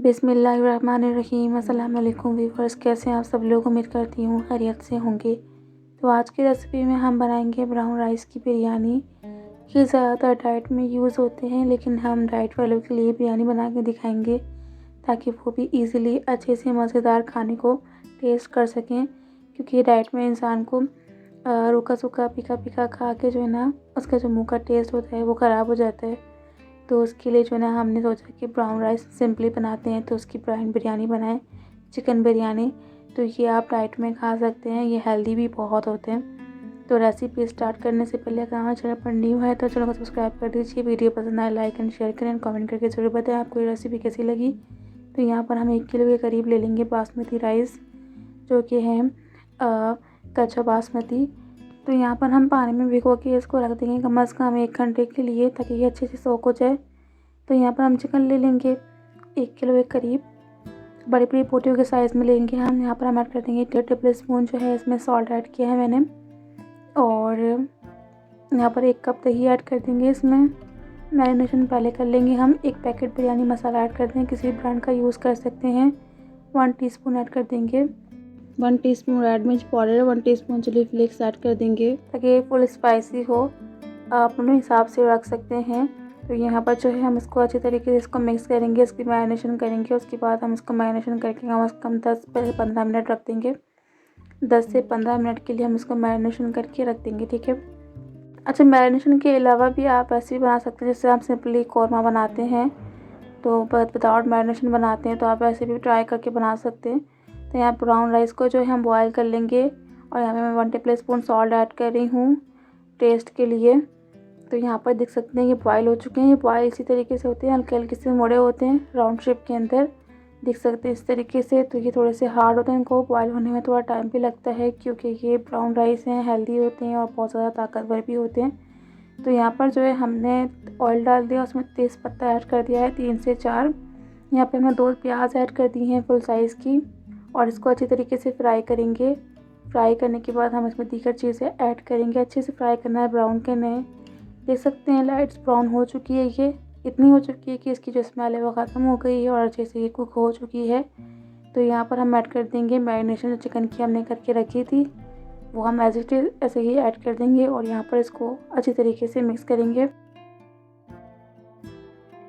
बिस्मिल्लाहिर्रहमानिर्रहीम। अस्सलाम वालेकुम व्यूअर्स, कैसे हैं आप सब लोग। उम्मीद करती हूँ खैरियत से होंगे। तो आज की रेसिपी में हम बनाएंगे ब्राउन राइस की बिरयानी। ये ज़्यादातर डाइट में यूज़ होते हैं, लेकिन हम डाइट वालों के लिए बिरयानी बना के दिखाएंगे ताकि वो भी इजीली अच्छे से मज़ेदार खाने को टेस्ट कर सकें। क्योंकि डाइट में इंसान को रूखा सूखा फीका फीका खा के जो है ना, उसका जो मुँह का टेस्ट होता है वो ख़राब हो जाता है। तो उसके लिए जो है ना, हमने सोचा कि ब्राउन राइस सिंपली बनाते हैं, तो उसकी ब्राउन बिरयानी बनाएं, चिकन बिरयानी। तो ये आप डाइट में खा सकते हैं, ये हेल्दी भी बहुत होते हैं। तो रेसिपी स्टार्ट करने से पहले अगर हमारे चैनल पर न्यू है तो चैनल को सब्सक्राइब कर दीजिए। वीडियो पसंद आए लाइक एंड शेयर करें, कमेंट करके ज़रूर बताएं आपको ये रेसिपी कैसी लगी। तो यहाँ पर हम 1 किलो के करीब ले लेंगे बासमती राइस, जो कि है कच्चा बासमती। तो यहाँ पर हम पानी में भिगो के इसको रख देंगे कम से कम 1 घंटे के लिए, ताकि ये अच्छे से सोख हो जाए। तो यहाँ पर हम चिकन ले लेंगे 1 किलो के करीब, बड़ी बड़ी पोटियों के साइज़ में लेंगे हम। यहाँ पर हम ऐड कर देंगे 1 टेबल स्पून जो है इसमें सॉल्ट ऐड किया है मैंने। और यहाँ पर 1 कप दही ऐड कर देंगे इसमें। मैरिनेशन पहले कर लेंगे हम। 1 पैकेट बिरयानी मसाला ऐड कर देंगे, किसी ब्रांड का यूज़ कर सकते हैं। 1 टीस्पून ऐड कर देंगे 1 टीस्पून रेड मिर्च powder, 1 teaspoon chilli flakes add कर देंगे ताकि फुल स्पाइसी हो। आप अपने हिसाब से रख सकते हैं। तो यहाँ पर जो है हम इसको अच्छी तरीके से इसको मिक्स करेंगे, इसकी मैरिनेशन करेंगे। उसके बाद हम इसको मैरिनेशन करके कम से कम 10 से 15 मिनट रख देंगे। 10 से 15 मिनट के लिए हम इसको मैरिनेशन करके रख देंगे, ठीक है। अच्छा, मैरिनेशन के अलावा भी आप ऐसे भी बना सकते हैं, जैसे हम सिंपली कौरमा बनाते हैं तो विदाउट मैरिनेशन बनाते हैं, तो आप ऐसे भी ट्राई करके बना सकते हैं। तो यहाँ ब्राउन राइस को जो है हम बॉयल कर लेंगे, और यहाँ पे मैं 1 टेबल स्पून सॉल्ट ऐड कर रही हूँ टेस्ट के लिए। तो यहाँ पर देख सकते हैं ये बॉयल हो चुके हैं। ये बॉयल इसी तरीके से होते हैं, हल्के हल्के से मोड़े होते हैं राउंड शेप के अंदर, देख सकते हैं इस तरीके से। तो ये थोड़े से हार्ड होते हैं, इनको बॉयल होने में थोड़ा टाइम भी लगता है, क्योंकि ये ब्राउन राइस हैं, हेल्दी होते हैं और बहुत ज़्यादा ताकतवर भी होते हैं। तो यहाँ पर जो है हमने ऑयल डाल दिया, उसमें तेज़ पत्ता ऐड कर दिया है 3 से 4। यहाँ पर हमने 2 प्याज ऐड कर दी हैं फुल साइज़ की, और इसको अच्छी तरीके से फ्राई करेंगे। फ्राई करने के बाद हम इसमें दीगर चीज़ें ऐड करेंगे। अच्छे से फ्राई करना है, ब्राउन करना है। देख सकते हैं लाइट्स ब्राउन हो चुकी है, ये इतनी हो चुकी है कि इसकी जो स्मेल है वो ख़त्म हो गई है और अच्छे से ये कुक हो चुकी है। तो यहाँ पर हम ऐड कर देंगे मैरिनेशन जो चिकन की हमने करके रखी थी, वो हम एज इट इज़ ऐसे ही ऐड कर देंगे, और यहाँ पर इसको अच्छी तरीके से मिक्स करेंगे।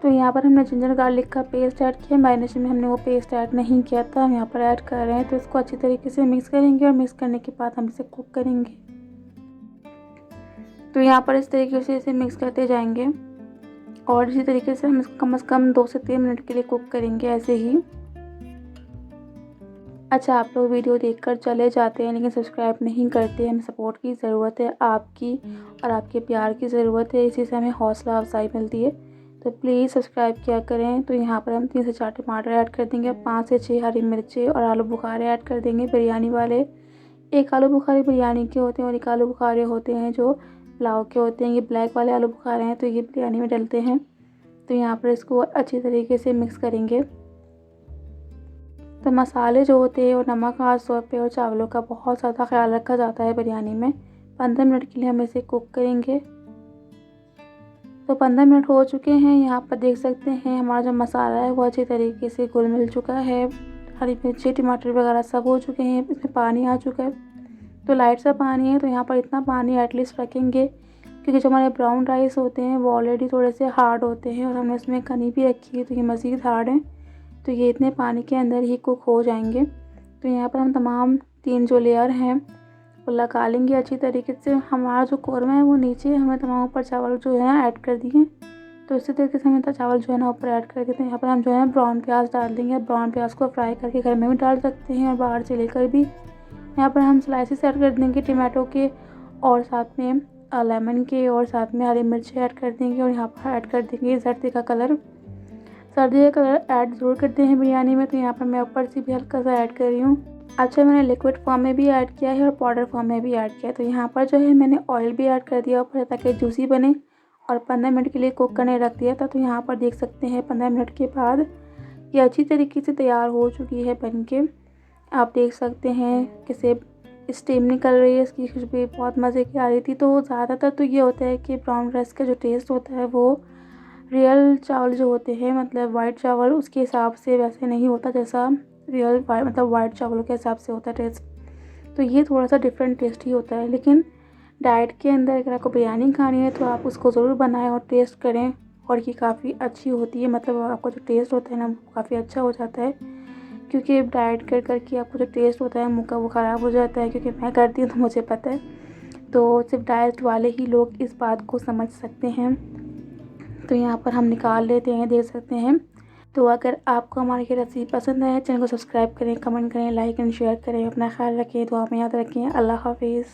तो यहाँ पर हमने जिंजर गार्लिक का पेस्ट ऐड किया। मैरिनेशन में हमने वो पेस्ट ऐड नहीं किया था, हम यहाँ पर ऐड कर रहे हैं। तो इसको अच्छी तरीके से मिक्स करेंगे, और मिक्स करने के बाद हम इसे कुक करेंगे। तो यहाँ पर इस तरीके से इसे मिक्स करते जाएंगे, और इसी तरीके से हम इसको कम से कम 2 से 3 मिनट के लिए कुक करेंगे ऐसे ही। अच्छा, आप लोग वीडियो देखकर चले जाते हैं लेकिन सब्सक्राइब नहीं करते। हमें सपोर्ट की ज़रूरत है, आपकी और आपके प्यार की ज़रूरत है, इसी से हमें हौसला अफजाई मिलती है। तो प्लीज़ सब्सक्राइब किया करें। तो यहाँ पर हम 3 से 4 टमाटर ऐड कर देंगे, 5 से 6 हरी मिर्चें और आलू बुखारे ऐड कर देंगे बिरयानी वाले। 1 आलू बुखारे बिरयानी के होते हैं और 1 आलू बुखारे होते हैं जो पुलाव के होते हैं। ये ब्लैक वाले आलू बुखारे हैं, तो ये बिरयानी में डलते हैं। तो यहाँ पर इसको अच्छी तरीके से मिक्स करेंगे। तो मसाले जो होते हैं और नमक खास तौर पे और चावलों का बहुत ज़्यादा ख्याल रखा जाता है बिरयानी में। 15 मिनट के लिए हम इसे कुक करेंगे। तो 15 मिनट हो चुके हैं। यहाँ पर देख सकते हैं हमारा जो मसाला है वो अच्छी तरीके से घुल मिल चुका है। हरी मिर्ची टमाटर वगैरह सब हो चुके हैं, इसमें पानी आ चुका है। तो लाइट सा पानी है, तो यहाँ पर इतना पानी एटलीस्ट रखेंगे, क्योंकि जो हमारे ब्राउन राइस होते हैं वो ऑलरेडी थोड़े से हार्ड होते हैं, और हमने इसमें कनी भी रखी है तो ये मज़ीद हार्ड है। तो ये इतने पानी के अंदर ही कुक हो जाएंगे। तो यहाँ पर हम तमाम 3 जो लेयर हैं वो लगा लेंगे अच्छी तरीके से। हमारा जो कौरमा है वो नीचे, हमने तमाम ऊपर चावल जो है ना ऐड कर दिए। तो इसी तरीके से हमें चावल जो है ना ऊपर ऐड कर देते हैं। यहाँ पर हम जो है ब्राउन प्याज डाल देंगे। ब्राउन प्याज को फ्राई करके घर में भी डाल सकते हैं और बाहर से लेकर भी। यहाँ पर हम स्लाइसेस ऐड कर देंगे टमाटो के, और साथ में लेमन के, और साथ में हरी मिर्च ऐड कर देंगे। और यहाँ पर ऐड कर देंगे सर्दी का कलर। सर्दी का कलर ऐड ज़रूर करते हैं बिरयानी में, तो यहाँ पर मैं ऊपर से भी हल्का सा ऐड कर रही हूँ। अच्छा, मैंने लिक्विड फॉर्म में भी ऐड किया है और पाउडर फॉर्म में भी ऐड किया है। तो यहाँ पर जो है मैंने ऑयल भी ऐड कर दिया ऊपर, ताकि जूसी बने, और 15 मिनट के लिए कुक करने रख दिया था। तो यहाँ पर देख सकते हैं 15 मिनट के बाद ये अच्छी तरीके से तैयार हो चुकी है बन के। आप देख सकते हैं किसे स्टीम निकल रही है, इसकी खुशबू बहुत मज़े की आ रही थी। तो ज़्यादातर तो ये होता है कि ब्राउन राइस का जो टेस्ट होता है वो रियल चावल जो होते हैं मतलब वाइट चावल उसके हिसाब से वैसे नहीं होता जैसा रियल मतलब वाइट चावलों के हिसाब से होता है टेस्ट। तो ये थोड़ा सा डिफरेंट टेस्ट ही होता है। लेकिन डाइट के अंदर अगर आपको बिरयानी खानी है तो आप उसको ज़रूर बनाएं और टेस्ट करें, और ये काफ़ी अच्छी होती है। मतलब आपका जो टेस्ट होता है ना वो काफ़ी अच्छा हो जाता है, क्योंकि डाइट कर कर के आपको जो टेस्ट होता है मुँह का वो ख़राब हो जाता है। क्योंकि मैं करती हूँ तो मुझे पता है। तो सिर्फ डाइट वाले ही लोग इस बात को समझ सकते हैं। तो यहाँ पर हम निकाल लेते हैं, देख सकते हैं। तो अगर आपको हमारी ये रेसिपी पसंद आए चैनल को सब्सक्राइब करें, कमेंट करें, लाइक एंड शेयर करें। अपना ख्याल रखें, दुआ में याद रखें। अल्लाह हाफिज़।